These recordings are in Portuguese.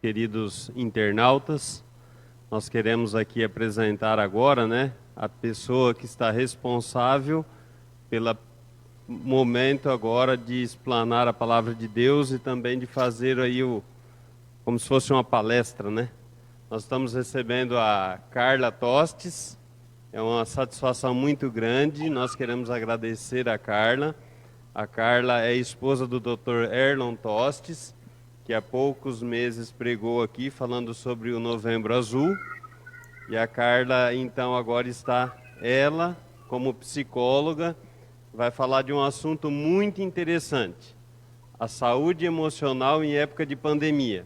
queridos internautas, nós queremos aqui apresentar agora, né, a pessoa que está responsável pelo momento agora de explanar a palavra de Deus e também de fazer aí como se fosse uma palestra, né? Nós estamos recebendo a Carla Tostes, é uma satisfação muito grande, nós queremos agradecer a Carla. A Carla é esposa do Dr. Erlon Tostes, que há poucos meses pregou aqui falando sobre o Novembro Azul. E a Carla, então, agora está, ela, como psicóloga, vai falar de um assunto muito interessante: a saúde emocional em época de pandemia.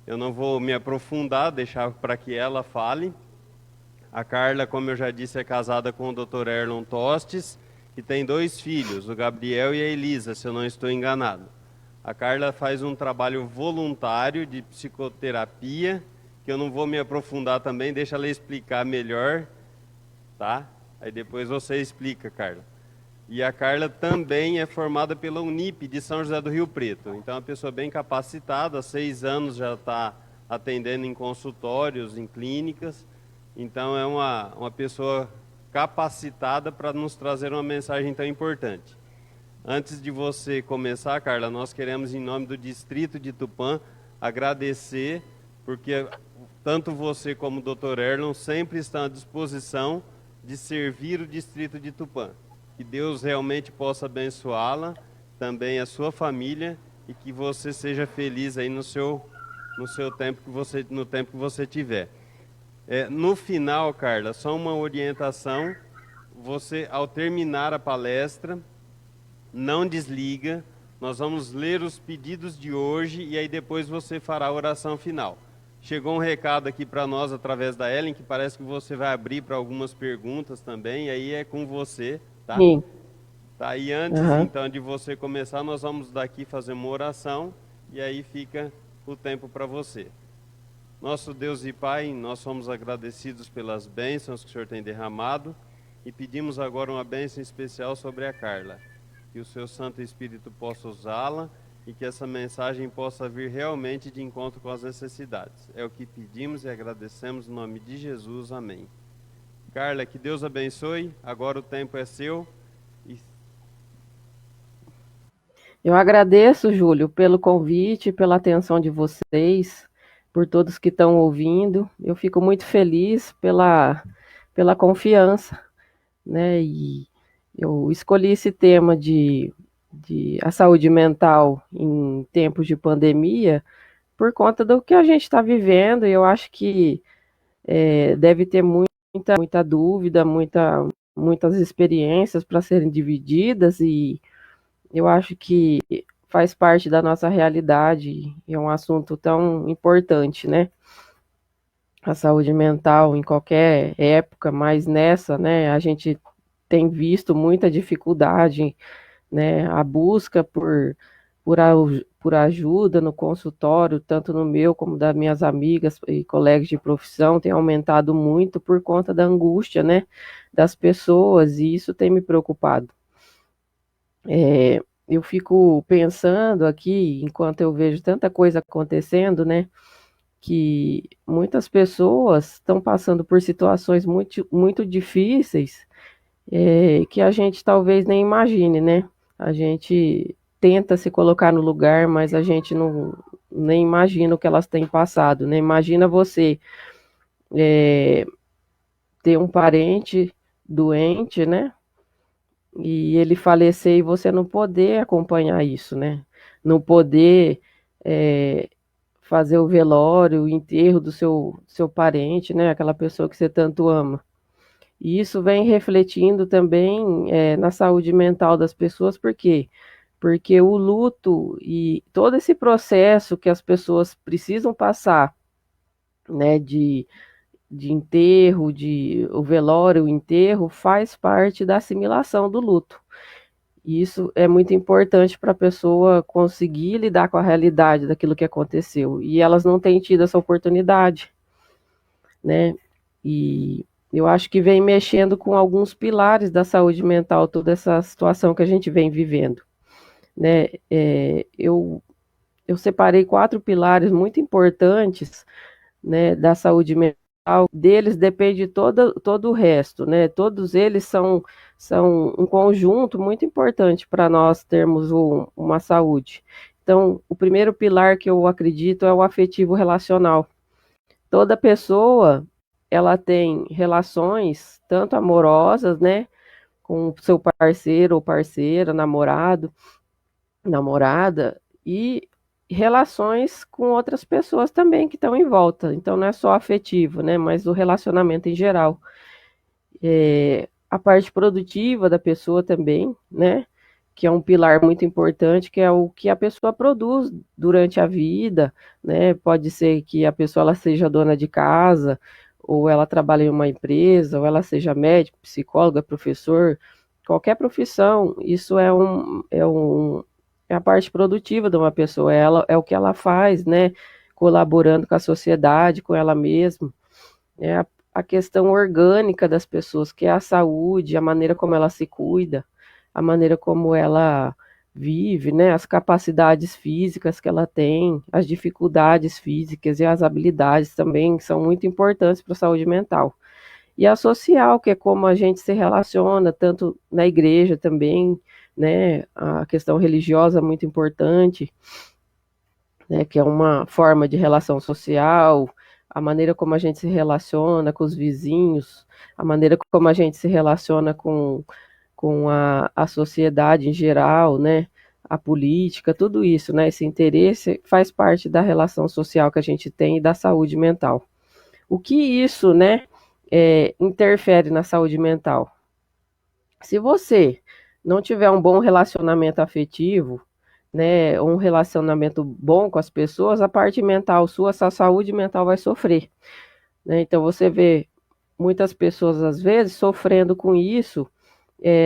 Eu não vou me aprofundar, deixar para que ela fale. A Carla, como eu já disse, é casada com o Dr. Erlon Tostes, que tem 2 filhos, o Gabriel e a Elisa, se eu não estou enganado. A Carla faz um trabalho voluntário de psicoterapia, que eu não vou me aprofundar também, deixa ela explicar melhor, tá? Aí depois você explica, Carla. E a Carla também é formada pela Unip de São José do Rio Preto. Então é uma pessoa bem capacitada, há 6 anos já está atendendo em consultórios, em clínicas. Então é uma pessoa capacitada para nos trazer uma mensagem tão importante. Antes de você começar, Carla, nós queremos, em nome do Distrito de Tupã, agradecer, porque tanto você como o Dr. Erlon sempre estão à disposição de servir o Distrito de Tupã. Que Deus realmente possa abençoá-la, também a sua família, e que você seja feliz aí no seu tempo no tempo que você tiver. No final, Carla, só uma orientação: você, ao terminar a palestra, não desliga, nós vamos ler os pedidos de hoje e aí depois você fará a oração final. Chegou um recado aqui para nós através da Ellen, que parece que você vai abrir para algumas perguntas também, e aí é com você, tá? Sim. Tá, e antes Aham. então de você começar, nós vamos daqui fazer uma oração e aí fica o tempo para você. Nosso Deus e Pai, nós somos agradecidos pelas bênçãos que o Senhor tem derramado e pedimos agora uma bênção especial sobre a Carla. Que o seu Santo Espírito possa usá-la e que essa mensagem possa vir realmente de encontro com as necessidades. É o que pedimos e agradecemos no nome de Jesus. Amém. Carla, que Deus abençoe. Agora o tempo é seu. E Eu agradeço, Júlio, pelo convite, pela atenção de vocês, por todos que estão ouvindo. Eu fico muito feliz pela confiança, né? E eu escolhi esse tema de a saúde mental em tempos de pandemia por conta do que a gente está vivendo. E eu acho que deve ter muita dúvida, muitas experiências para serem divididas, e eu acho que faz parte da nossa realidade e é um assunto tão importante, né? A saúde mental em qualquer época, mas nessa, né, a gente tem visto muita dificuldade, né? A busca por ajuda no consultório, tanto no meu como das minhas amigas e colegas de profissão, tem aumentado muito por conta da angústia, né, das pessoas, e isso tem me preocupado. Eu fico pensando aqui, enquanto eu vejo tanta coisa acontecendo, né, que muitas pessoas estão passando por situações muito difíceis, que a gente talvez nem imagine, né? A gente tenta se colocar no lugar, mas a gente não nem imagina o que elas têm passado, né? Imagina você é, ter um parente doente, né? E ele falecer e você não poder acompanhar isso, né? Não poder é, fazer o velório, o enterro do seu parente, né? Aquela pessoa que você tanto ama. E isso vem refletindo também na saúde mental das pessoas, por quê? Porque o luto e todo esse processo que as pessoas precisam passar, né, de enterro, o velório, o enterro, faz parte da assimilação do luto. E isso é muito importante para a pessoa conseguir lidar com a realidade daquilo que aconteceu. E elas não têm tido essa oportunidade, né? E eu acho que vem mexendo com alguns pilares da saúde mental, toda essa situação que a gente vem vivendo, né? Eu eu separei 4 pilares muito importantes, né, da saúde mental. Deles depende todo o resto, né? Todos eles são um conjunto muito importante para nós termos uma saúde. Então, o primeiro pilar que eu acredito é o afetivo relacional. Toda pessoa, ela tem relações, tanto amorosas, né, com seu parceiro ou parceira, namorado, namorada, e relações com outras pessoas também que estão em volta. Então, não é só afetivo, né, mas o relacionamento em geral. A parte produtiva da pessoa também, né, que é um pilar muito importante, que é o que a pessoa produz durante a vida, né? Pode ser que a pessoa ela seja dona de casa, ou ela trabalhe em uma empresa, ou ela seja médico, psicóloga, professor, qualquer profissão, isso é a parte produtiva de uma pessoa, é o que ela faz, né? Colaborando com a sociedade, com ela mesma, né? A questão orgânica das pessoas, que é a saúde, a maneira como ela se cuida, a maneira como ela vive, né, as capacidades físicas que ela tem, as dificuldades físicas e as habilidades também são muito importantes para a saúde mental. E a social, que é como a gente se relaciona, tanto na igreja também, né, a questão religiosa é muito importante, né, que é uma forma de relação social, a maneira como a gente se relaciona com os vizinhos, a maneira como a gente se relaciona com a sociedade em geral, né, a política, tudo isso, né, esse interesse faz parte da relação social que a gente tem e da saúde mental. O que isso, né, interfere na saúde mental? Se você não tiver um bom relacionamento afetivo, né, um relacionamento bom com as pessoas, a parte mental sua, essa saúde mental vai sofrer, né? Então você vê muitas pessoas às vezes sofrendo com isso,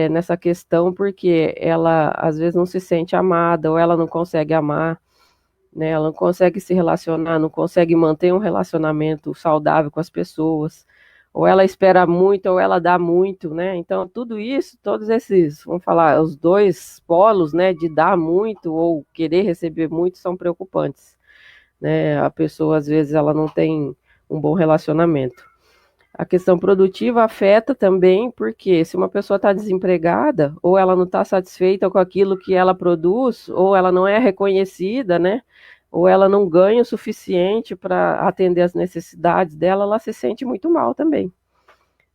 nessa questão, porque ela às vezes não se sente amada ou ela não consegue amar, né? Ela não consegue se relacionar, não consegue manter um relacionamento saudável com as pessoas, ou ela espera muito, ou ela dá muito, né? Então, tudo isso, todos esses, vamos falar, os dois polos, né, de dar muito ou querer receber muito são preocupantes, né? A pessoa, às vezes, ela não tem um bom relacionamento. A questão produtiva afeta também, porque se uma pessoa está desempregada, ou ela não está satisfeita com aquilo que ela produz, ou ela não é reconhecida, né? Ou ela não ganha o suficiente para atender as necessidades dela, ela se sente muito mal também,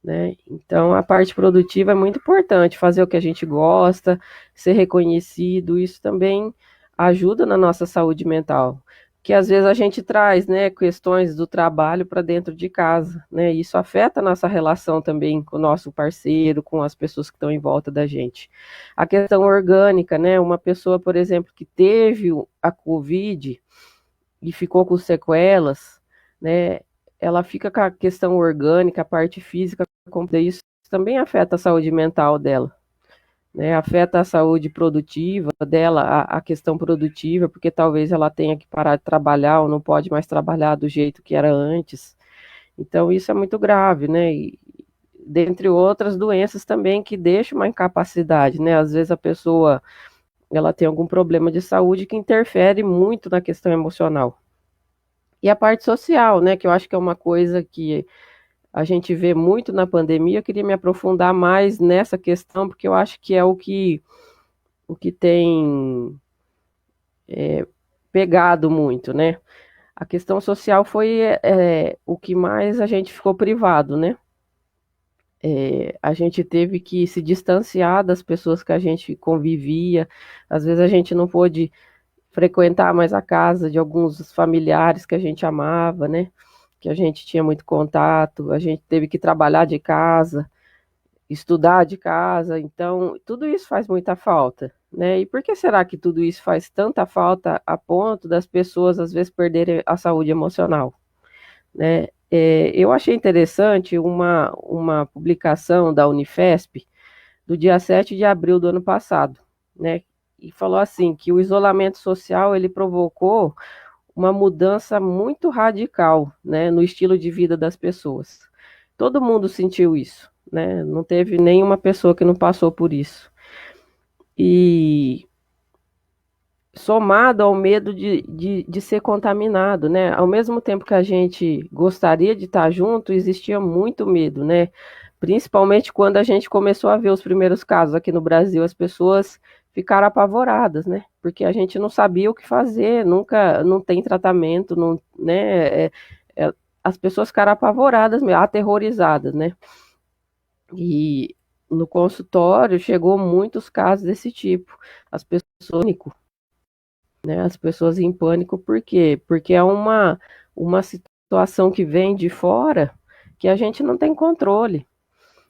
né? Então, a parte produtiva é muito importante, fazer o que a gente gosta, ser reconhecido, isso também ajuda na nossa saúde mental. Que às vezes a gente traz, né, questões do trabalho para dentro de casa, né? Isso afeta a nossa relação também com o nosso parceiro, com as pessoas que estão em volta da gente. A questão orgânica, né? Uma pessoa, por exemplo, que teve a Covid e ficou com sequelas, né? Ela fica com a questão orgânica, a parte física, isso também afeta a saúde mental dela, né? Afeta a saúde produtiva dela, a questão produtiva, porque talvez ela tenha que parar de trabalhar ou não pode mais trabalhar do jeito que era antes. Então, isso é muito grave, né? E, dentre outras doenças também que deixam uma incapacidade, né? Às vezes a pessoa ela tem algum problema de saúde que interfere muito na questão emocional. E a parte social, né? Que eu acho que é uma coisa que a gente vê muito na pandemia. Eu queria me aprofundar mais nessa questão, porque eu acho que é o que tem pegado muito, né? A questão social foi o que mais a gente ficou privado, né? A gente teve que se distanciar das pessoas que a gente convivia, às vezes a gente não pôde frequentar mais a casa de alguns familiares que a gente amava, né? Que a gente tinha muito contato, a gente teve que trabalhar de casa, estudar de casa, então tudo isso faz muita falta, né? E por que será que tudo isso faz tanta falta a ponto das pessoas às vezes perderem a saúde emocional, né? Eu achei interessante uma publicação da Unifesp do dia 7 de abril do ano passado, né? E falou assim que o isolamento social ele provocou uma mudança muito radical, né, no estilo de vida das pessoas. Todo mundo sentiu isso, né? Não teve nenhuma pessoa que não passou por isso. E somado ao medo de ser contaminado, né? Ao mesmo tempo que a gente gostaria de estar junto, existia muito medo, né? Principalmente quando a gente começou a ver os primeiros casos aqui no Brasil, as pessoas ficaram apavoradas, né? Porque a gente não sabia o que fazer, nunca, não tem tratamento, não, né? As pessoas ficaram apavoradas, aterrorizadas, né? E no consultório chegou muitos casos desse tipo. As pessoas né? As pessoas em pânico, por quê? Porque é uma situação que vem de fora que a gente não tem controle.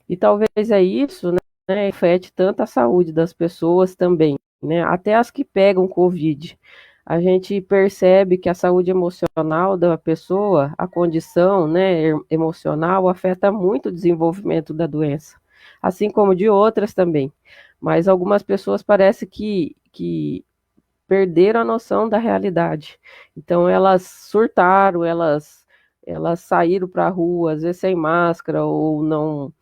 E talvez é isso, né, afete tanto a saúde das pessoas também, né? Até as que pegam Covid. A gente percebe que a saúde emocional da pessoa, a condição, né, emocional, afeta muito o desenvolvimento da doença, assim como de outras também. Mas algumas pessoas parece que perderam a noção da realidade. Então elas surtaram, elas saíram para a rua, às vezes sem máscara ou não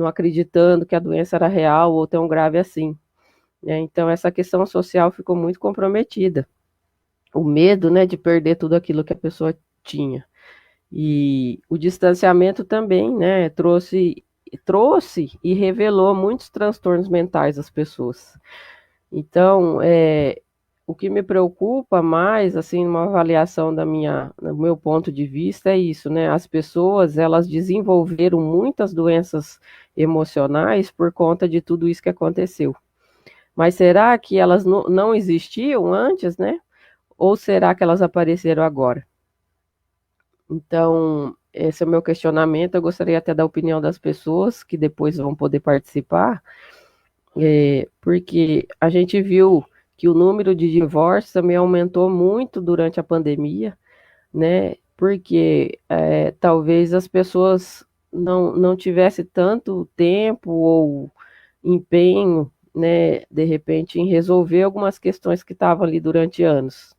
acreditando que a doença era real ou tão grave assim. Né? Então essa questão social ficou muito comprometida. O medo, né, de perder tudo aquilo que a pessoa tinha. E o distanciamento também, né, trouxe e revelou muitos transtornos mentais às pessoas. Então, o que me preocupa mais, assim, numa avaliação do meu ponto de vista, é isso, né? As pessoas, elas desenvolveram muitas doenças emocionais por conta de tudo isso que aconteceu. Mas será que elas não existiam antes, né? Ou será que elas apareceram agora? Então, esse é o meu questionamento. Eu gostaria até da opinião das pessoas que depois vão poder participar. Porque a gente viu que o número de divórcios também aumentou muito durante a pandemia, né? Porque talvez as pessoas não tivessem tanto tempo ou empenho, né, de repente, em resolver algumas questões que estavam ali durante anos.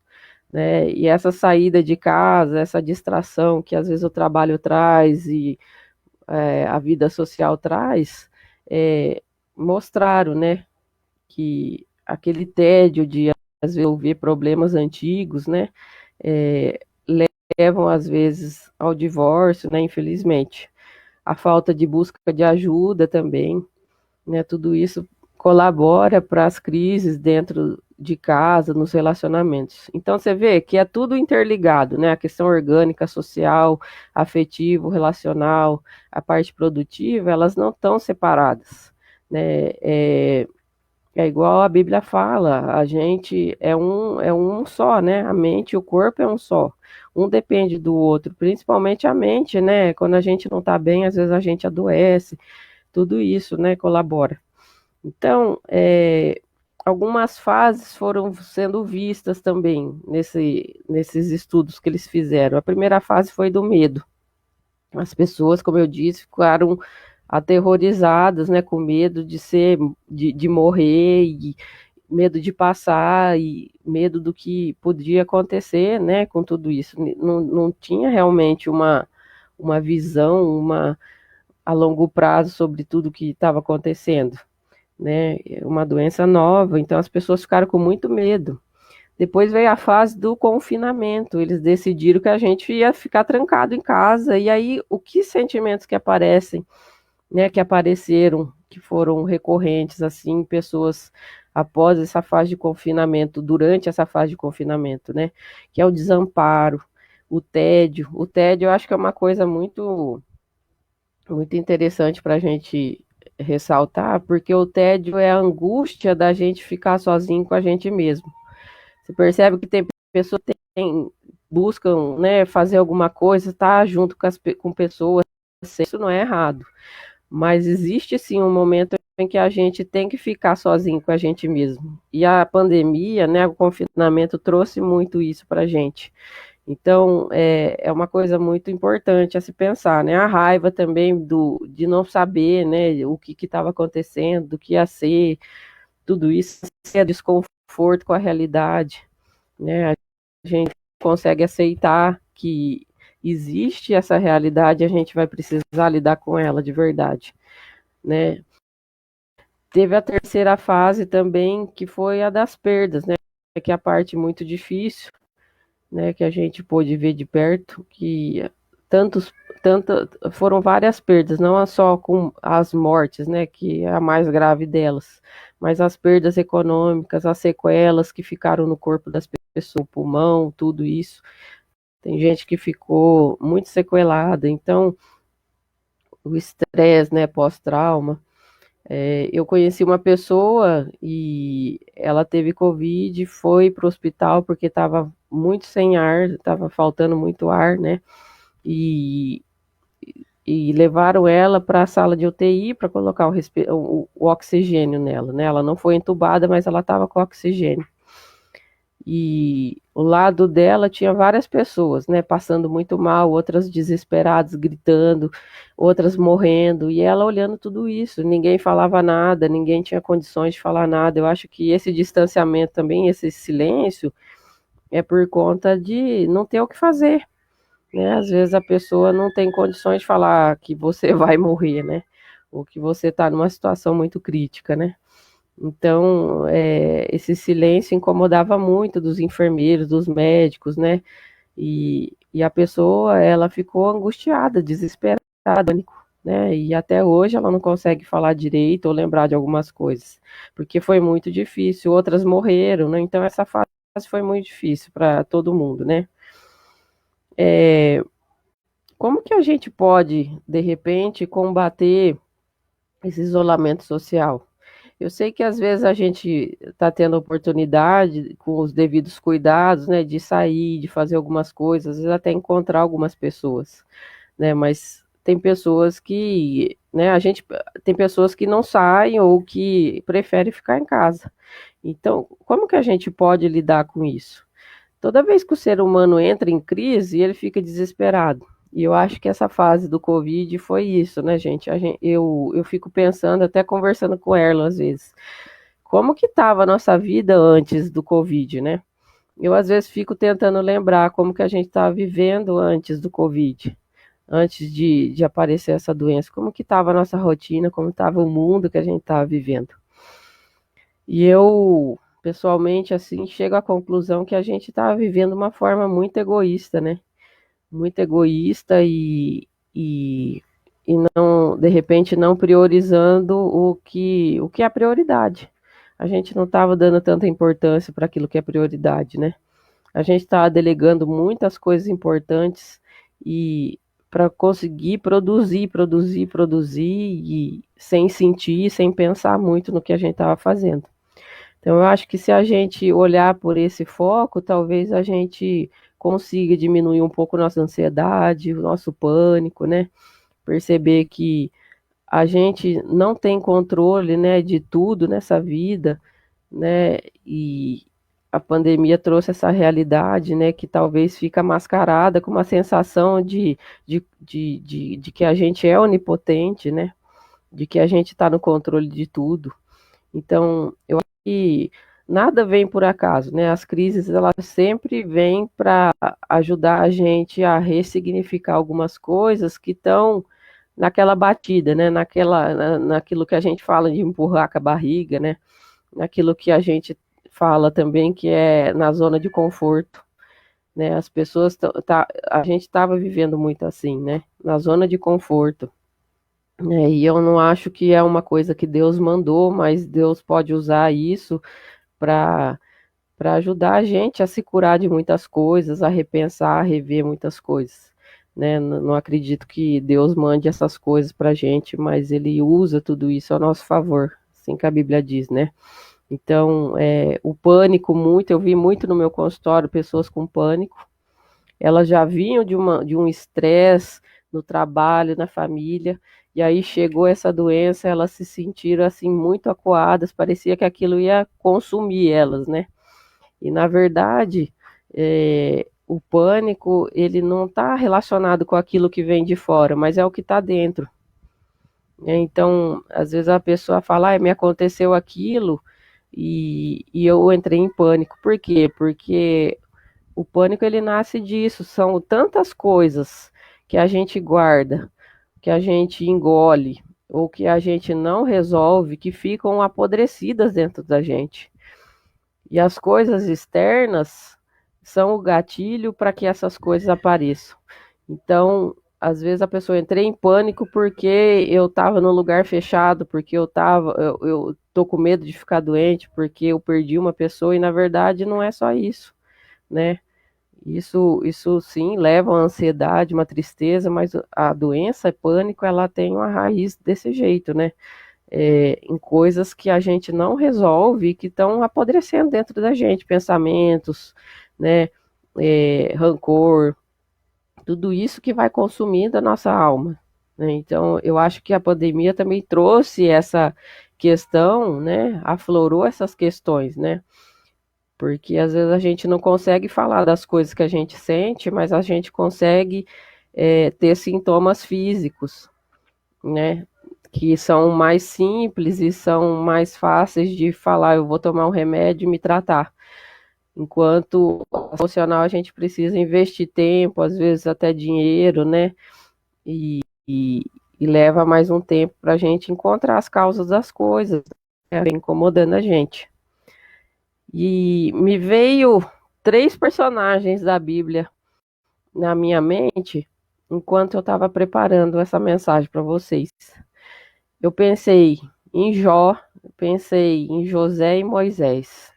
Né? E essa saída de casa, essa distração que às vezes o trabalho traz e a vida social traz, mostraram, né, que aquele tédio de às vezes ouvir problemas antigos, né, é, levam às vezes ao divórcio, né, infelizmente. A falta de busca de ajuda também, né, tudo isso colabora para as crises dentro de casa, nos relacionamentos. Então você vê que é tudo interligado, né? A questão orgânica, social, afetivo, relacional, a parte produtiva, elas não estão separadas, né? É igual a Bíblia fala, a gente é um só, né? A mente e o corpo é um só. Um depende do outro, principalmente a mente, né? Quando a gente não está bem, às vezes a gente adoece, tudo isso, né, colabora. Então, algumas fases foram sendo vistas também nesses estudos que eles fizeram. A primeira fase foi do medo. As pessoas, como eu disse, ficaram aterrorizadas, né, com medo de morrer e medo de passar e medo do que podia acontecer, né, com tudo isso. Não tinha realmente uma visão, a longo prazo sobre tudo que estava acontecendo, né, uma doença nova, então as pessoas ficaram com muito medo. Depois veio a fase do confinamento. Eles decidiram que a gente ia ficar trancado em casa. E aí, o que sentimentos que aparecem, né, que apareceram, que foram recorrentes, assim, pessoas após essa fase de confinamento, durante essa fase de confinamento, né, que é o desamparo, o tédio. O tédio, eu acho que é uma coisa muito interessante para a gente ressaltar, porque o tédio é a angústia da gente ficar sozinho com a gente mesmo. Você percebe que tem pessoas que buscam, né, fazer alguma coisa, estar junto com pessoas, isso não é errado. Mas existe sim um momento em que a gente tem que ficar sozinho com a gente mesmo. E a pandemia, né, o confinamento trouxe muito isso para a gente. Então, é uma coisa muito importante a se pensar, né? A raiva também de não saber, né, o que estava acontecendo, do que ia ser, tudo isso, é desconforto com a realidade, né? A gente consegue aceitar que existe essa realidade, a gente vai precisar lidar com ela de verdade, né? Teve a terceira fase também, que foi a das perdas, né? que a parte muito difícil, né, que a gente pôde ver de perto, que tantos, foram várias perdas, não só com as mortes, né, que é a mais grave delas, mas as perdas econômicas, as sequelas que ficaram no corpo das pessoas, pulmão, tudo isso. Tem gente que ficou muito sequelada, então o estresse, né, pós-trauma. Eu conheci uma pessoa e ela teve Covid, foi para o hospital porque estava muito sem ar, estava faltando muito ar, né? E, e levaram ela para a sala de UTI para colocar o oxigênio nela, né? Ela não foi entubada, mas ela estava com oxigênio. E o lado dela tinha várias pessoas, né, passando muito mal, outras desesperadas, gritando, outras morrendo, e ela olhando tudo isso, ninguém falava nada, ninguém tinha condições de falar nada. Eu acho que esse distanciamento também, esse silêncio, é por conta de não ter o que fazer, né? Às vezes a pessoa não tem condições de falar que você vai morrer, né? Ou que você está numa situação muito crítica, né? Então, esse silêncio incomodava muito dos enfermeiros, dos médicos, né? E a pessoa, ela ficou angustiada, desesperada, pânico, né? E até hoje ela não consegue falar direito ou lembrar de algumas coisas, porque foi muito difícil. Outras morreram, né? Então, essa fase foi muito difícil para todo mundo, né? Como que a gente pode, de repente, combater esse isolamento social? Eu sei que às vezes a gente está tendo oportunidade, com os devidos cuidados, né, de sair, de fazer algumas coisas, às vezes até encontrar algumas pessoas, né, mas tem pessoas que, né, a gente tem pessoas que não saem ou que preferem ficar em casa. Então, como que a gente pode lidar com isso? Toda vez que o ser humano entra em crise, ele fica desesperado. E eu acho que essa fase do Covid foi isso, né, gente? Eu fico pensando, até conversando com ela às vezes, como que estava a nossa vida antes do Covid, né? Eu às vezes fico tentando lembrar como que a gente estava vivendo antes do Covid, antes de aparecer essa doença, como que estava a nossa rotina, como estava o mundo que a gente estava vivendo. E eu, pessoalmente, assim, chego à conclusão que a gente está vivendo uma forma muito egoísta, né? Muito egoísta e não, de repente, não priorizando o que é a prioridade. A gente não estava dando tanta importância para aquilo que é prioridade, né? A gente está delegando muitas coisas importantes e para conseguir produzir e sem sentir, sem pensar muito no que a gente estava fazendo. Então, eu acho que se a gente olhar por esse foco, talvez a gente consiga diminuir um pouco nossa ansiedade, o nosso pânico, né? Perceber que a gente não tem controle, né, de tudo nessa vida, né? E a pandemia trouxe essa realidade, né, que talvez fica mascarada com uma sensação de que a gente é onipotente, né? De que a gente está no controle de tudo. Então, eu acho que nada vem por acaso, né? As crises, elas sempre vêm para ajudar a gente a ressignificar algumas coisas que estão naquela batida, né? Naquilo que a gente fala de empurrar com a barriga, né? Naquilo que a gente fala também que é na zona de conforto, né? As pessoas, a gente estava vivendo muito assim, né? Na zona de conforto. E eu não acho que é uma coisa que Deus mandou, mas Deus pode usar isso para ajudar a gente a se curar de muitas coisas, a repensar, a rever muitas coisas. Né? Não acredito que Deus mande essas coisas para a gente, mas Ele usa tudo isso a nosso favor, assim que a Bíblia diz, né? Então, o pânico muito, eu vi muito no meu consultório pessoas com pânico, elas já vinham de um estresse no trabalho, na família, e aí chegou essa doença, elas se sentiram assim muito acuadas, parecia que aquilo ia consumir elas, né? E na verdade, o pânico, ele não está relacionado com aquilo que vem de fora, mas é o que está dentro. Então, às vezes a pessoa fala, me aconteceu aquilo e eu entrei em pânico. Por quê? Porque o pânico ele nasce disso, são tantas coisas que a gente guarda, que a gente engole, ou que a gente não resolve, que ficam apodrecidas dentro da gente. E as coisas externas são o gatilho para que essas coisas apareçam. Então, às vezes a pessoa entra em pânico porque eu estava num lugar fechado, porque eu tô com medo de ficar doente, porque eu perdi uma pessoa, e na verdade não é só isso, né? Isso sim leva a uma ansiedade, uma tristeza, mas a doença, pânico, ela tem uma raiz desse jeito, né? Em coisas que a gente não resolve, que estão apodrecendo dentro da gente, pensamentos, né? Rancor, tudo isso que vai consumindo a nossa alma, né? Então, eu acho que a pandemia também trouxe essa questão, né? Aflorou essas questões, né? Porque às vezes a gente não consegue falar das coisas que a gente sente, mas a gente consegue ter sintomas físicos, né? Que são mais simples e são mais fáceis de falar, eu vou tomar um remédio e me tratar. Enquanto emocional a gente precisa investir tempo, às vezes até dinheiro, né? E, e, e leva mais um tempo para a gente encontrar as causas das coisas, né? Vem incomodando a gente. E me veio 3 personagens da Bíblia na minha mente enquanto eu estava preparando essa mensagem para vocês. Eu pensei em Jó, eu pensei em José e Moisés.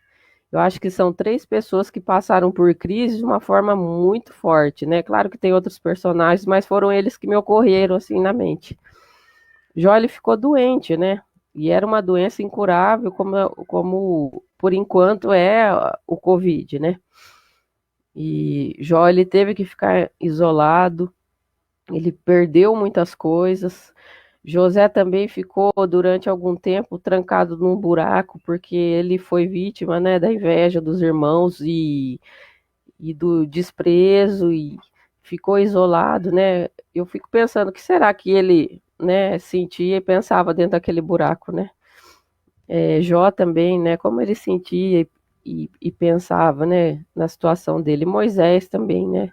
Eu acho que são 3 pessoas que passaram por crise de uma forma muito forte, né? Claro que tem outros personagens, mas foram eles que me ocorreram assim na mente. Jó, ele ficou doente, né? E era uma doença incurável, como por enquanto é o Covid, né? E Jó, ele teve que ficar isolado, ele perdeu muitas coisas. José também ficou durante algum tempo trancado num buraco, porque ele foi vítima, né, da inveja dos irmãos e do desprezo, e ficou isolado, né? Eu fico pensando, o que será que ele, né, sentia e pensava dentro daquele buraco, né? Jó também, né, como ele sentia e pensava, né, na situação dele. Moisés também, né,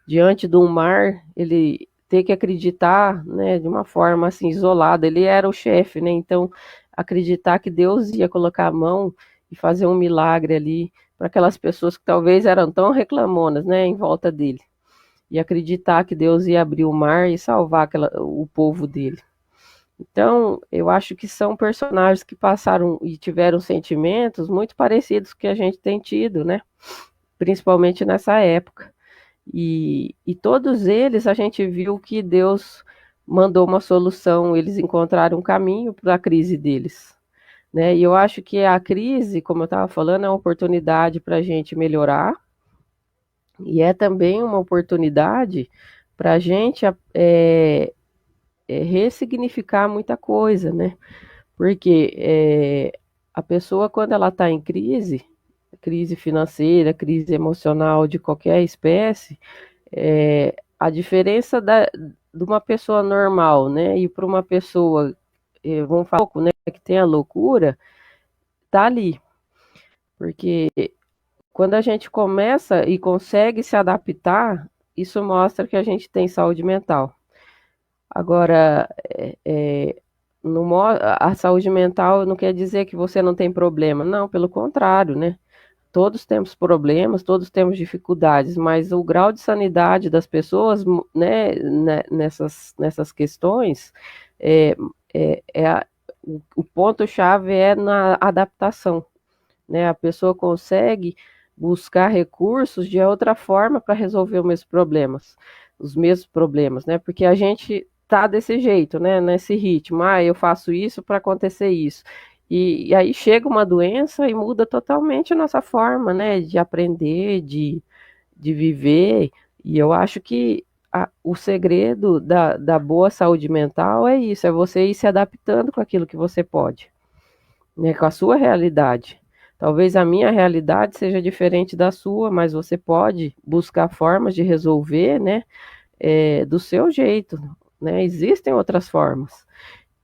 diante do mar, ele ter que acreditar, né, de uma forma assim isolada. Ele era o chefe, né? Então acreditar que Deus ia colocar a mão e fazer um milagre ali para aquelas pessoas que talvez eram tão reclamonas, né, em volta dele. E acreditar que Deus ia abrir o mar e salvar o povo dele. Então, eu acho que são personagens que passaram e tiveram sentimentos muito parecidos que a gente tem tido, né? Principalmente nessa época. E todos eles a gente viu que Deus mandou uma solução, eles encontraram um caminho para a crise deles. Né? E eu acho que a crise, como eu estava falando, é uma oportunidade para a gente melhorar, e é também uma oportunidade para a gente ressignificar muita coisa, né? Porque a pessoa, quando ela está em crise, crise financeira, crise emocional de qualquer espécie, a diferença de uma pessoa normal, né, e para uma pessoa, vamos falar um pouco, né, que tem a loucura, tá ali. Porque quando a gente começa e consegue se adaptar, isso mostra que a gente tem saúde mental. Agora, a saúde mental não quer dizer que você não tem problema, não, pelo contrário, né? Todos temos problemas, todos temos dificuldades, mas o grau de sanidade das pessoas, né, nessas questões, é, o ponto-chave é na adaptação, né? A pessoa consegue buscar recursos de outra forma para resolver os mesmos problemas, né? Porque a gente tá desse jeito, né? Nesse ritmo, eu faço isso para acontecer isso. E aí chega uma doença e muda totalmente a nossa forma, né? De aprender, de viver. E eu acho que o segredo da boa saúde mental é isso, é você ir se adaptando com aquilo que você pode, né, com a sua realidade. Talvez a minha realidade seja diferente da sua, mas você pode buscar formas de resolver, né, do seu jeito, né? Existem outras formas.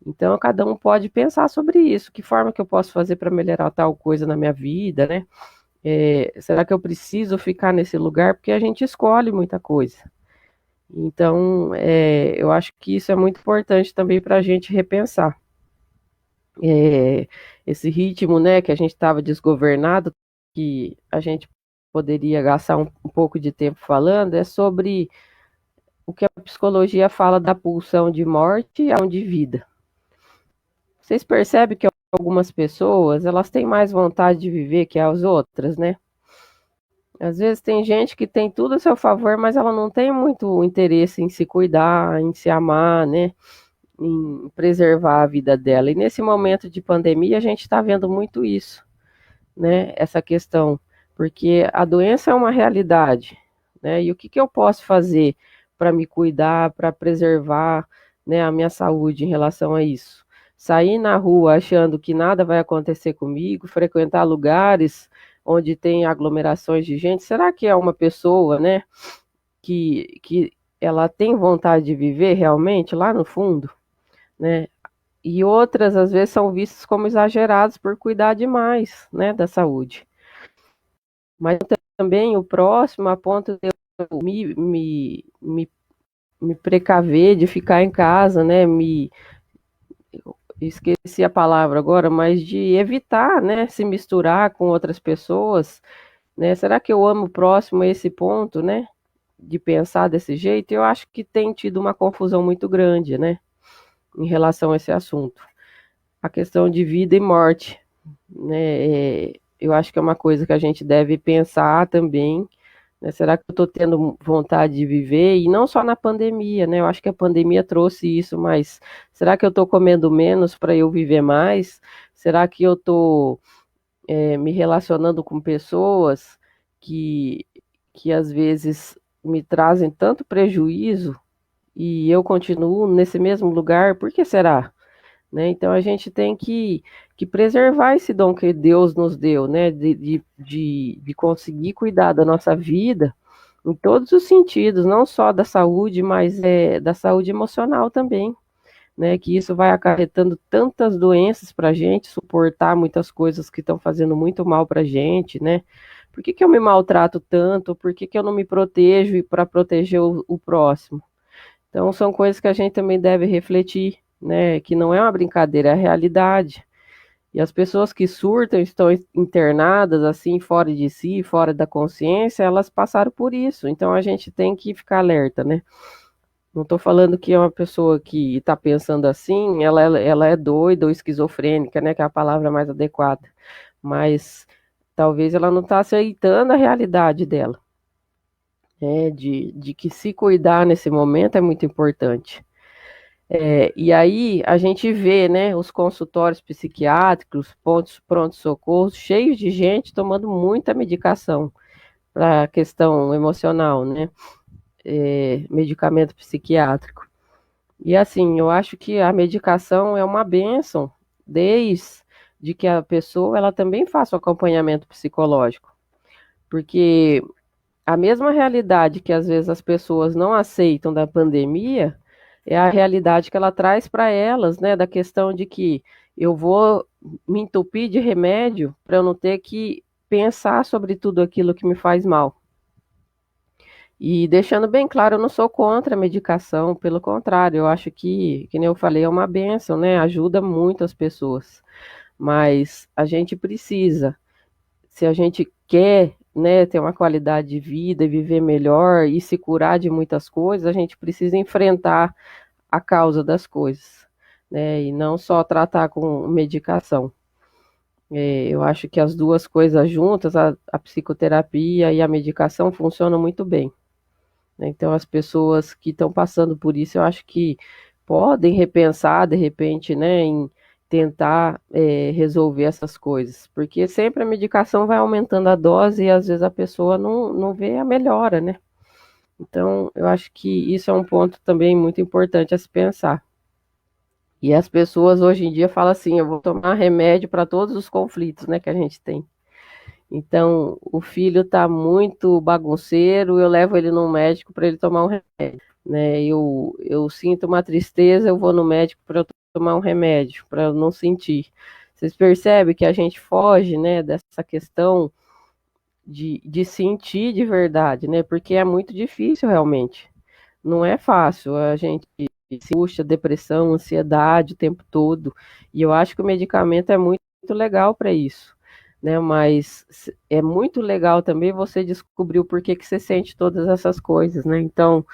Então, cada um pode pensar sobre isso. Que forma que eu posso fazer para melhorar tal coisa na minha vida, né? Será que eu preciso ficar nesse lugar? Porque a gente escolhe muita coisa. Então, eu acho que isso é muito importante também para a gente repensar. Esse ritmo, né, que a gente estava desgovernado, que a gente poderia gastar um pouco de tempo falando é sobre o que a psicologia fala da pulsão de morte e a de vida. Vocês percebem que algumas pessoas, elas têm mais vontade de viver que as outras, né? Às vezes tem gente que tem tudo a seu favor, mas ela não tem muito interesse em se cuidar, em se amar, né? Em preservar a vida dela. E nesse momento de pandemia, a gente está vendo muito isso, né? Essa questão, porque a doença é uma realidade, né? E o que, que eu posso fazer para me cuidar, para preservar, né, a minha saúde em relação a isso? Sair na rua achando que nada vai acontecer comigo, frequentar lugares onde tem aglomerações de gente, será que é uma pessoa, né, que ela tem vontade de viver realmente lá no fundo, né? E outras, às vezes, são vistas como exageradas por cuidar demais, né, da saúde. Mas também o próximo, a ponto de eu me precaver de ficar em casa, né, esqueci a palavra agora, mas de evitar, né, se misturar com outras pessoas, né? Será que eu amo o próximo a esse ponto, né, de pensar desse jeito? Eu acho que tem tido uma confusão muito grande, né, em relação a esse assunto. A questão de vida e morte, né? Eu acho que é uma coisa que a gente deve pensar também, né? Será que eu estou tendo vontade de viver? E não só na pandemia, né? Eu acho que a pandemia trouxe isso, mas será que eu estou comendo menos para eu viver mais? Será que eu estou me relacionando com pessoas que, que às vezes me trazem tanto prejuízo e eu continuo nesse mesmo lugar? Por que será? Né? Então a gente tem que preservar esse dom que Deus nos deu, né? De conseguir cuidar da nossa vida em todos os sentidos, não só da saúde, mas da saúde emocional também, né? Que isso vai acarretando tantas doenças para a gente, suportar muitas coisas que estão fazendo muito mal para a gente, né? Por que, que eu me maltrato tanto? Por que, que eu não me protejo para proteger o próximo? Então, são coisas que a gente também deve refletir, né? Que não é uma brincadeira, é a realidade. E as pessoas que surtam, estão internadas, assim, fora de si, fora da consciência, elas passaram por isso. Então, a gente tem que ficar alerta, né? Não estou falando que é uma pessoa que está pensando assim, ela é doida ou esquizofrênica, né? Que é a palavra mais adequada. Mas talvez ela não está aceitando a realidade dela, né? De que se cuidar nesse momento é muito importante. E aí a gente vê, né, os consultórios psiquiátricos, pontos pronto-socorro, cheios de gente tomando muita medicação para a questão emocional, né? Medicamento psiquiátrico. E assim, eu acho que a medicação é uma bênção, desde que a pessoa ela também faça o acompanhamento psicológico, porque a mesma realidade que às vezes as pessoas não aceitam da pandemia é a realidade que ela traz para elas, né? Da questão de que eu vou me entupir de remédio para eu não ter que pensar sobre tudo aquilo que me faz mal. E deixando bem claro, eu não sou contra a medicação, pelo contrário, eu acho que nem eu falei, é uma bênção, né? Ajuda muito as pessoas. Mas a gente precisa, se a gente quer, né, ter uma qualidade de vida e viver melhor e se curar de muitas coisas, a gente precisa enfrentar a causa das coisas, né, e não só tratar com medicação. Eu acho que as duas coisas juntas, a psicoterapia e a medicação, funcionam muito bem, né? Então, as pessoas que estão passando por isso, eu acho que podem repensar, de repente, né, em tentar resolver essas coisas, porque sempre a medicação vai aumentando a dose e às vezes a pessoa não vê a melhora, né? Então, eu acho que isso é um ponto também muito importante a se pensar. E as pessoas hoje em dia falam assim, eu vou tomar remédio para todos os conflitos, né, que a gente tem. Então, o filho está muito bagunceiro, eu levo ele no médico para ele tomar um remédio, né? Eu sinto uma tristeza, eu vou no médico para eu tomar um remédio, para eu não sentir. Vocês percebem que a gente foge, né, dessa questão de sentir de verdade, né? Porque é muito difícil realmente. Não é fácil, a gente se angústia, depressão, ansiedade o tempo todo. E eu acho que o medicamento é muito legal para isso, né? Mas é muito legal também você descobrir o porquê que você sente todas essas coisas, né? Então,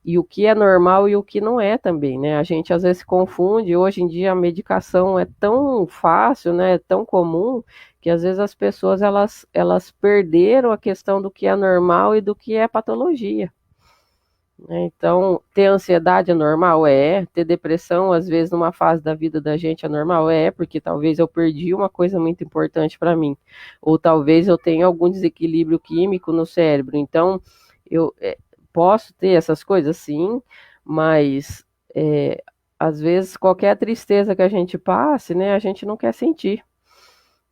e o que é normal e o que não é também, né? A gente às vezes se confunde. Hoje em dia a medicação é tão fácil, né? É tão comum que às vezes as pessoas elas perderam a questão do que é normal e do que é patologia. Então, ter ansiedade é normal? É. Ter depressão, às vezes, numa fase da vida da gente é normal? É, porque talvez eu perdi uma coisa muito importante para mim. Ou talvez eu tenha algum desequilíbrio químico no cérebro. Então, eu posso ter essas coisas, sim, mas às vezes qualquer tristeza que a gente passe, né, a gente não quer sentir.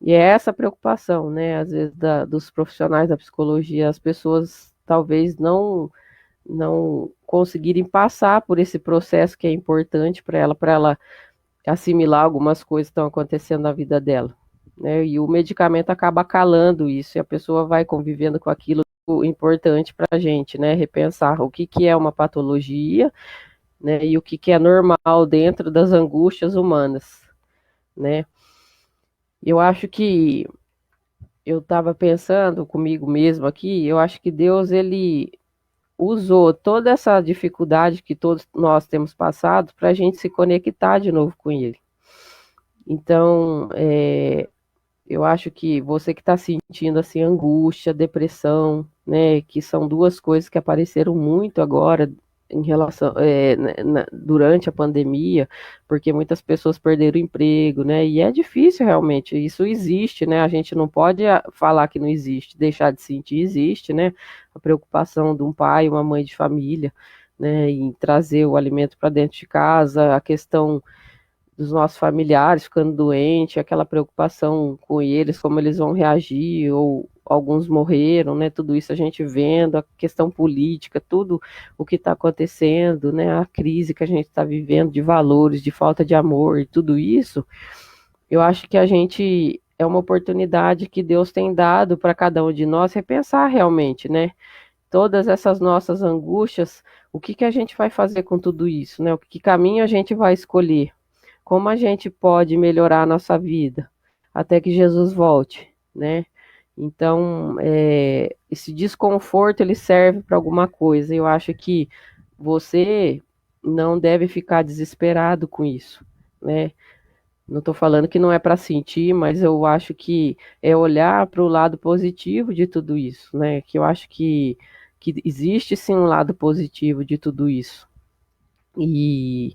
E é essa a preocupação, né, às vezes, dos profissionais da psicologia. As pessoas talvez não conseguirem passar por esse processo que é importante para ela assimilar algumas coisas que estão acontecendo na vida dela, né? E o medicamento acaba calando isso, e a pessoa vai convivendo com aquilo importante para a gente, né? Repensar o que é uma patologia, né? E o que é normal dentro das angústias humanas, né? Eu acho que eu estava pensando comigo mesmo aqui, eu acho que Deus, ele usou toda essa dificuldade que todos nós temos passado para a gente se conectar de novo com ele. Então, eu acho que você que está sentindo assim angústia, depressão, né, que são duas coisas que apareceram muito agora em relação durante a pandemia, porque muitas pessoas perderam o emprego, né? E é difícil realmente, isso existe, né? A gente não pode falar que não existe, deixar de sentir, existe, né? A preocupação de um pai, uma mãe de família, né, em trazer o alimento para dentro de casa, a questão dos nossos familiares ficando doentes, aquela preocupação com eles, como eles vão reagir, ou alguns morreram, né? Tudo isso a gente vendo, a questão política, tudo o que está acontecendo, né? A crise que a gente está vivendo de valores, de falta de amor e tudo isso, eu acho que a gente é uma oportunidade que Deus tem dado para cada um de nós repensar realmente, né? Todas essas nossas angústias, o que a gente vai fazer com tudo isso, né? O que caminho a gente vai escolher? Como a gente pode melhorar a nossa vida até que Jesus volte, né? Então, esse desconforto ele serve para alguma coisa. Eu acho que você não deve ficar desesperado com isso, né? Não estou falando que não é para sentir, mas eu acho que é olhar para o lado positivo de tudo isso, né? Que eu acho que existe sim um lado positivo de tudo isso. E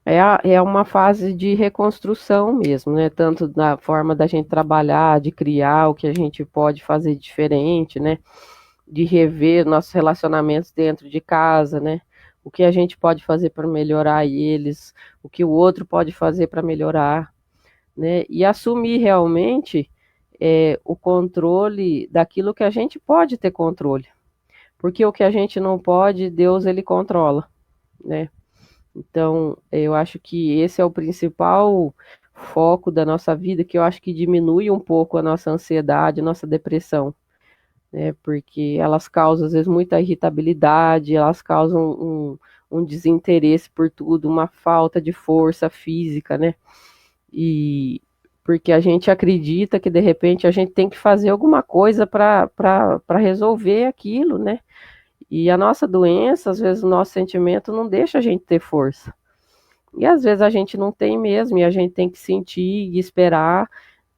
é uma fase de reconstrução mesmo, né? Tanto da forma da gente trabalhar, de criar o que a gente pode fazer diferente, né? De rever nossos relacionamentos dentro de casa, né? O que a gente pode fazer para melhorar eles, o que o outro pode fazer para melhorar, né? E assumir realmente o controle daquilo que a gente pode ter controle, porque o que a gente não pode, Deus ele controla, né? Então, eu acho que esse é o principal foco da nossa vida, que eu acho que diminui um pouco a nossa ansiedade, a nossa depressão, né? Porque elas causam, às vezes, muita irritabilidade, elas causam um desinteresse por tudo, uma falta de força física, né? E porque a gente acredita que, de repente, a gente tem que fazer alguma coisa para resolver aquilo, né? E a nossa doença, às vezes, o nosso sentimento não deixa a gente ter força. E às vezes a gente não tem mesmo, e a gente tem que sentir e esperar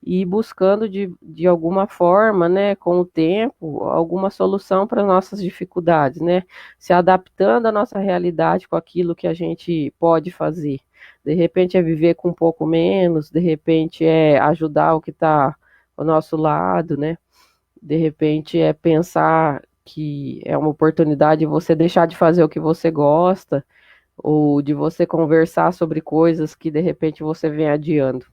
e ir buscando de alguma forma, né, com o tempo, alguma solução para nossas dificuldades, né? Se adaptando à nossa realidade com aquilo que a gente pode fazer. De repente é viver com um pouco menos, de repente é ajudar o que está ao nosso lado, né? De repente é pensar que é uma oportunidade de você deixar de fazer o que você gosta ou de você conversar sobre coisas que de repente você vem adiando,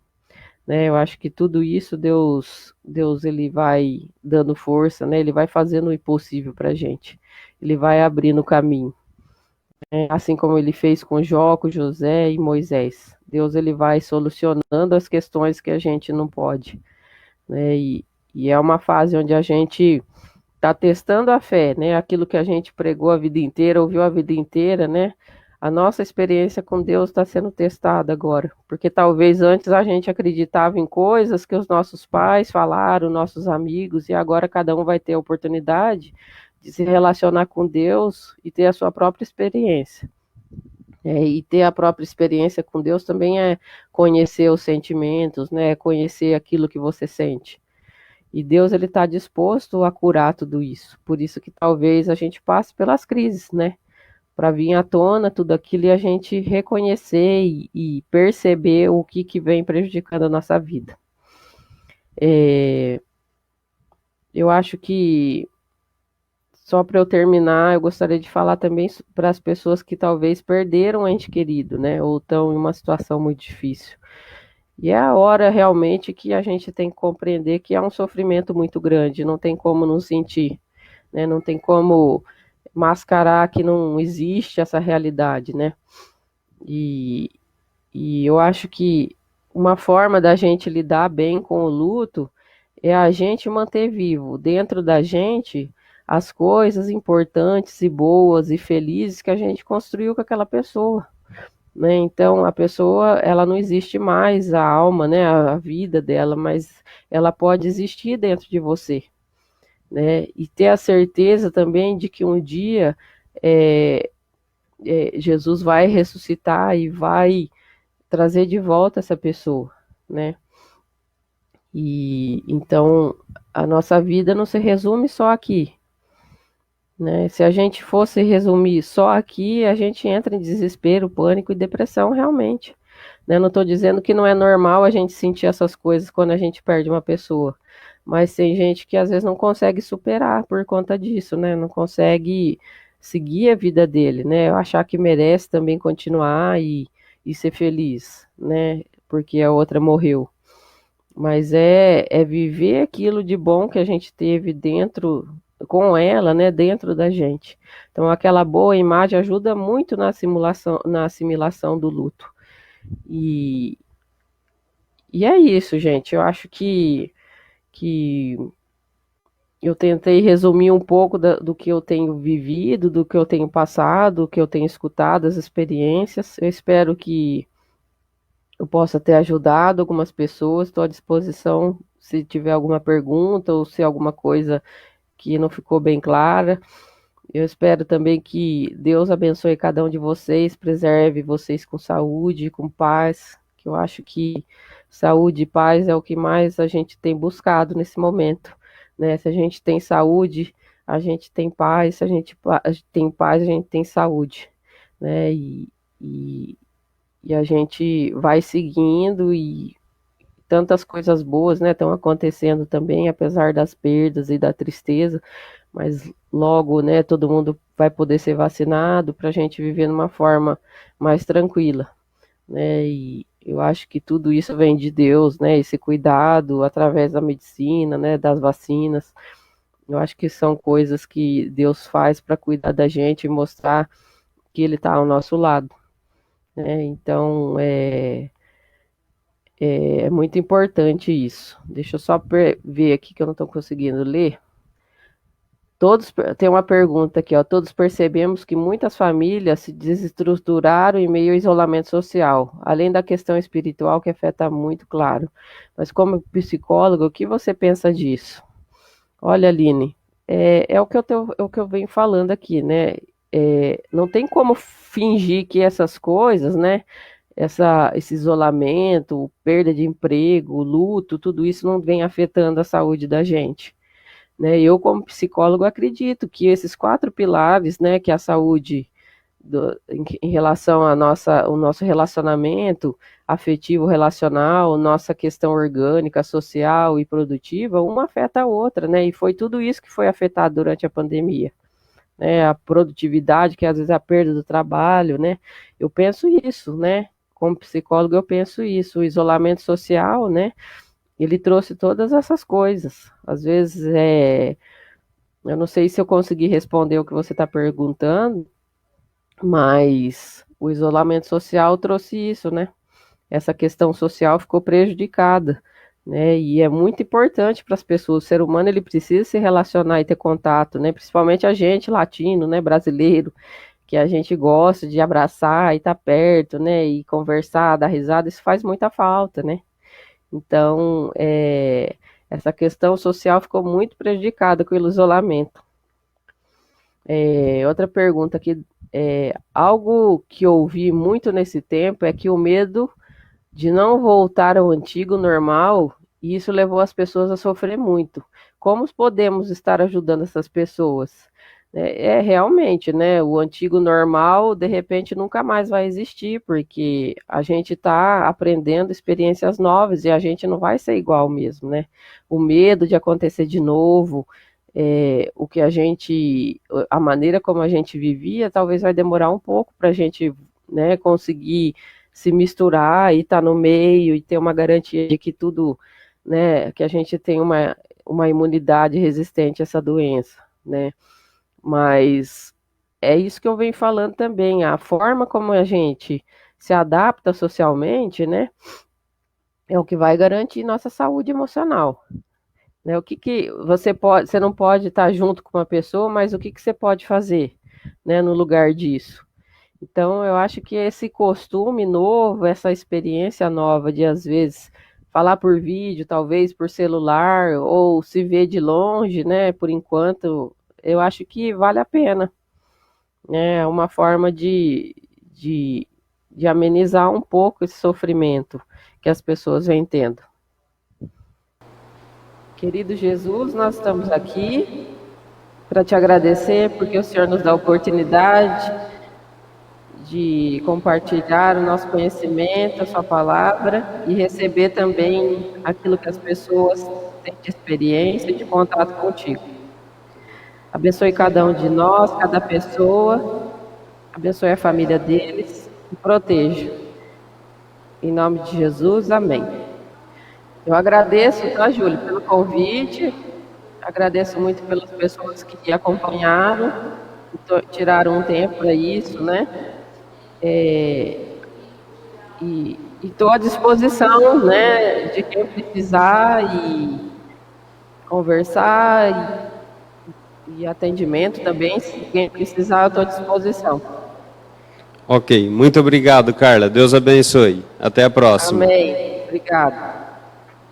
né? Eu acho que tudo isso Deus ele vai dando força, né? Ele vai fazendo o impossível para gente, ele vai abrindo o caminho, né? Assim como ele fez com Jó, com José e Moisés. Deus ele vai solucionando as questões que a gente não pode, né? E é uma fase onde a gente está testando a fé, né? Aquilo que a gente pregou a vida inteira, ouviu a vida inteira, né? a nossa experiência com Deus está sendo testada agora, porque talvez antes a gente acreditava em coisas que os nossos pais falaram, nossos amigos, e agora cada um vai ter a oportunidade de se relacionar com Deus e ter a sua própria experiência. E ter a própria experiência com Deus também é conhecer os sentimentos, né? Conhecer aquilo que você sente. E Deus, ele está disposto a curar tudo isso. Por isso que talvez a gente passe pelas crises, né? Para vir à tona tudo aquilo e a gente reconhecer e perceber o que vem prejudicando a nossa vida. Eu acho que, só para eu terminar, eu gostaria de falar também para as pessoas que talvez perderam um ente querido, né? Ou estão em uma situação muito difícil. E é a hora realmente que a gente tem que compreender que é um sofrimento muito grande, não tem como não sentir, né? Não tem como mascarar que não existe essa realidade, né? E eu acho que uma forma da gente lidar bem com o luto é a gente manter vivo dentro da gente as coisas importantes e boas e felizes que a gente construiu com aquela pessoa, né? Então a pessoa, ela não existe mais, a alma, né, a vida dela, mas ela pode existir dentro de você, né? E ter a certeza também de que um dia Jesus vai ressuscitar e vai trazer de volta essa pessoa, né? E então a nossa vida não se resume só aqui, né? Se a gente fosse resumir só aqui, a gente entra em desespero, pânico e depressão realmente, né? Não estou dizendo que não é normal a gente sentir essas coisas quando a gente perde uma pessoa, mas tem gente que às vezes não consegue superar por conta disso, né? Não consegue seguir a vida dele, né? Achar que merece também continuar e ser feliz, né? Porque a outra morreu. Mas é viver aquilo de bom que a gente teve dentro, com ela, né, dentro da gente. Então, aquela boa imagem ajuda muito na assimilação do luto. E, e é isso, gente. Eu acho que eu tentei resumir um pouco do que eu tenho vivido, do que eu tenho passado, do que eu tenho escutado, as experiências. Eu espero que eu possa ter ajudado algumas pessoas. Estou à disposição se tiver alguma pergunta ou se alguma coisa que não ficou bem clara. Eu espero também que Deus abençoe cada um de vocês, preserve vocês com saúde, com paz, que eu acho que saúde e paz é o que mais a gente tem buscado nesse momento, né? Se a gente tem saúde, a gente tem paz, se a gente tem paz, a gente tem saúde, né? E a gente vai seguindo e tantas coisas boas, né, estão acontecendo também, apesar das perdas e da tristeza, mas logo, né, todo mundo vai poder ser vacinado para a gente viver numa forma mais tranquila, né, e eu acho que tudo isso vem de Deus, né, esse cuidado através da medicina, né, das vacinas. Eu acho que são coisas que Deus faz para cuidar da gente e mostrar que Ele está ao nosso lado, né, então é muito importante isso. Deixa eu só ver aqui que eu não estou conseguindo ler. Tem uma pergunta aqui, ó. Todos percebemos que muitas famílias se desestruturaram em meio ao isolamento social, além da questão espiritual que afeta muito, claro. Mas como psicólogo, o que você pensa disso? Olha, Aline, é o que eu venho falando aqui, né? Não tem como fingir que essas coisas, né? Esse isolamento, perda de emprego, luto, tudo isso não vem afetando a saúde da gente, né? Eu, como psicólogo, acredito que esses 4 pilares, né, que é a saúde em relação ao nosso relacionamento afetivo, relacional, nossa questão orgânica, social e produtiva, uma afeta a outra, né? E foi tudo isso que foi afetado durante a pandemia, né? A produtividade, que às vezes é a perda do trabalho, né? Eu penso isso, né? Como psicólogo, eu penso isso. O isolamento social, né? Ele trouxe todas essas coisas. Às vezes, eu não sei se eu consegui responder o que você está perguntando, mas o isolamento social trouxe isso, né? Essa questão social ficou prejudicada, né? E é muito importante para as pessoas. O ser humano, ele precisa se relacionar e ter contato, né? Principalmente a gente latino, né? Brasileiro, que a gente gosta de abraçar e estar perto, né? E conversar, dar risada, isso faz muita falta, né? Então, essa questão social ficou muito prejudicada com o isolamento. Outra pergunta aqui, algo que eu ouvi muito nesse tempo é que o medo de não voltar ao antigo normal, e isso levou as pessoas a sofrer muito. Como podemos estar ajudando essas pessoas? Realmente, né? O antigo normal, de repente, nunca mais vai existir, porque a gente está aprendendo experiências novas e a gente não vai ser igual mesmo, né? O medo de acontecer de novo, o que a maneira como a gente vivia, talvez vai demorar um pouco para a gente, né, conseguir se misturar e estar no meio e ter uma garantia de que tudo, né, que a gente tem uma imunidade resistente a essa doença, né? Mas é isso que eu venho falando também, a forma como a gente se adapta socialmente, né, é o que vai garantir nossa saúde emocional. Né? O que você não pode estar junto com uma pessoa, mas o que você pode fazer, né, no lugar disso? Então, eu acho que esse costume novo, essa experiência nova de, às vezes, falar por vídeo, talvez por celular, ou se ver de longe, né, por enquanto, eu acho que vale a pena. É uma forma de amenizar um pouco esse sofrimento que as pessoas vêm tendo. Querido Jesus, nós estamos aqui para te agradecer porque o Senhor nos dá a oportunidade de compartilhar o nosso conhecimento, a sua palavra e receber também aquilo que as pessoas têm de experiência e de contato contigo. Abençoe cada um de nós, cada pessoa, abençoe a família deles e proteja. Em nome de Jesus, amém. Eu agradeço, tá, Júlio, pelo convite, agradeço muito pelas pessoas que acompanharam, tiraram um tempo para isso, né? E estou à disposição, né, de quem precisar e conversar e atendimento também, se quem precisar, eu estou à disposição. Ok, muito obrigado, Carla. Deus abençoe. Até a próxima. Amém. Obrigada.